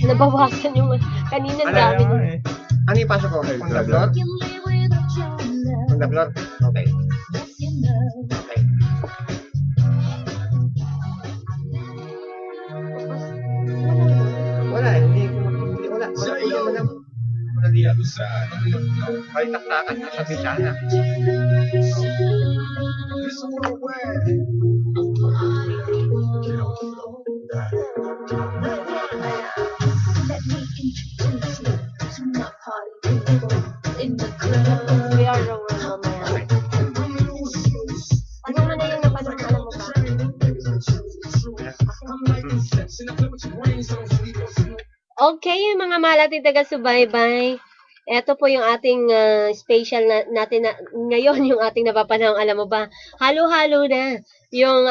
Nabawasan yung kanina Ano dami yun nun. eh. Ano yung pasok ko? Pundablot? Pundablot? Okay. Okay. Wala, hindi wala. Wala po yan, madam. Wala dito. Ay, taktakan na sa bisana. We are the world mamaya. Ano mo na yung napanong alam mo ba? Okay, yung mga malating taga-subaybay. Ito po yung ating special natin ngayon, yung ating napapanahong, alam mo ba, halo-halo na yung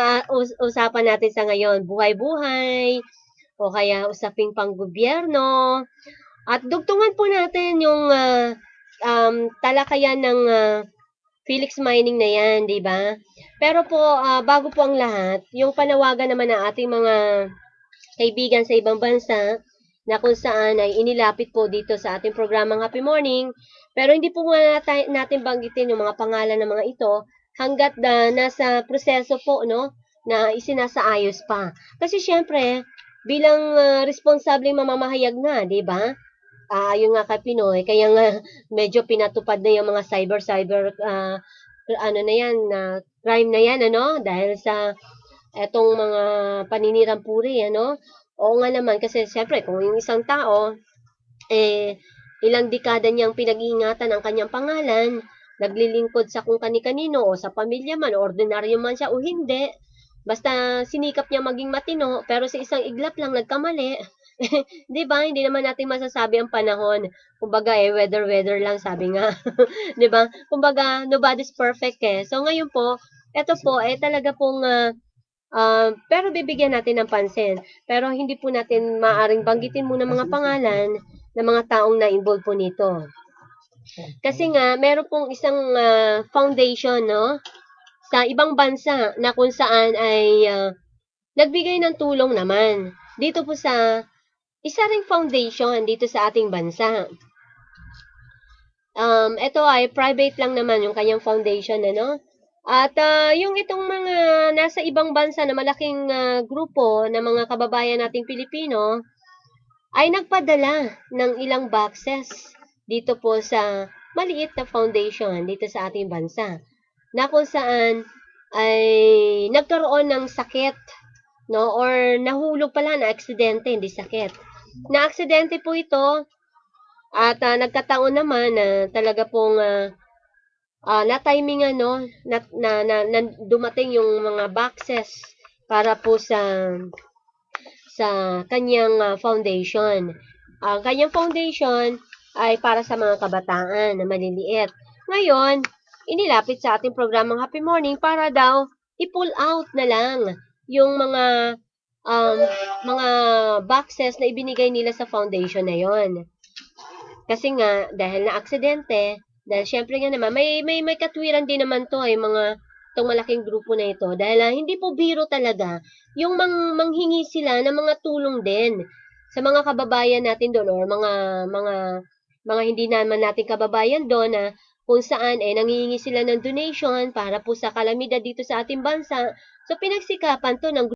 usapan natin sa ngayon. Buhay-buhay, o kaya usaping pang-gobyerno. At dugtungan po natin yung talakayan ng Felix Mining na yan, di ba? Pero po, bago po ang lahat, yung panawagan naman ng ating mga kaibigan sa ibang bansa, na kung saan ay inilapit po dito sa ating programang Happy Morning. Pero hindi po nga natin banggitin yung mga pangalan ng mga ito hanggat nasa proseso po, no, na isinasaayos pa. Kasi syempre, bilang responsableng mamamahayag na, di ba? Yung nga kay Pinoy, kaya nga medyo pinatupad na yung mga cyber ano na yan, crime na yan, ano, dahil sa etong mga paninirang puri, ano. Oo nga naman, kasi siyempre, kung yung isang tao, ilang dekada niyang pinag-iingatan ang kanyang pangalan, naglilingkod sa kung kani-kanino, o sa pamilya man, o ordinaryo man siya o hindi, basta sinikap niya maging matino, pero sa isang iglap lang nagkamali, di ba? Hindi naman natin masasabi ang panahon. Kumbaga, weather lang, sabi nga. Di ba? Kumbaga, nobody's perfect eh. So, ngayon po, eto po, talaga pong pero bibigyan natin ng pansin. Pero hindi po natin maaaring banggitin muna mga pangalan ng mga taong na-involve po nito. Kasi nga, meron pong isang foundation, no? Sa ibang bansa na kung saan ay nagbigay ng tulong naman. Dito po sa isa ring foundation dito sa ating bansa. Ito ay private lang naman yung kanyang foundation, ano? At yung itong mga nasa ibang bansa na malaking grupo ng mga kababayan nating Pilipino ay nagpadala ng ilang boxes dito po sa maliit na foundation dito sa ating bansa na kung saan ay nagkaroon ng sakit, no, or nahulog pala na aksidente, hindi sakit. Na aksidente po ito at nagkataon naman na talaga pong na-timingan, no, na dumating yung mga boxes para po sa kanyang foundation. Ang kanyang foundation ay para sa mga kabataan na maliliit. Ngayon, inilapit sa ating programang Happy Morning para daw i-pull out na lang yung mga boxes na ibinigay nila sa foundation na yon. Kasi nga, dahil na aksidente, dahil syempre nga naman, may katwiran din naman to ay itong malaking grupo na ito. Dahil hindi po biro talaga, yung manghingi sila ng mga tulong din sa mga kababayan natin doon or mga hindi naman natin kababayan doon na kung saan nangihingi sila ng donation para po sa kalamidad dito sa ating bansa. So, pinagsikapan to ng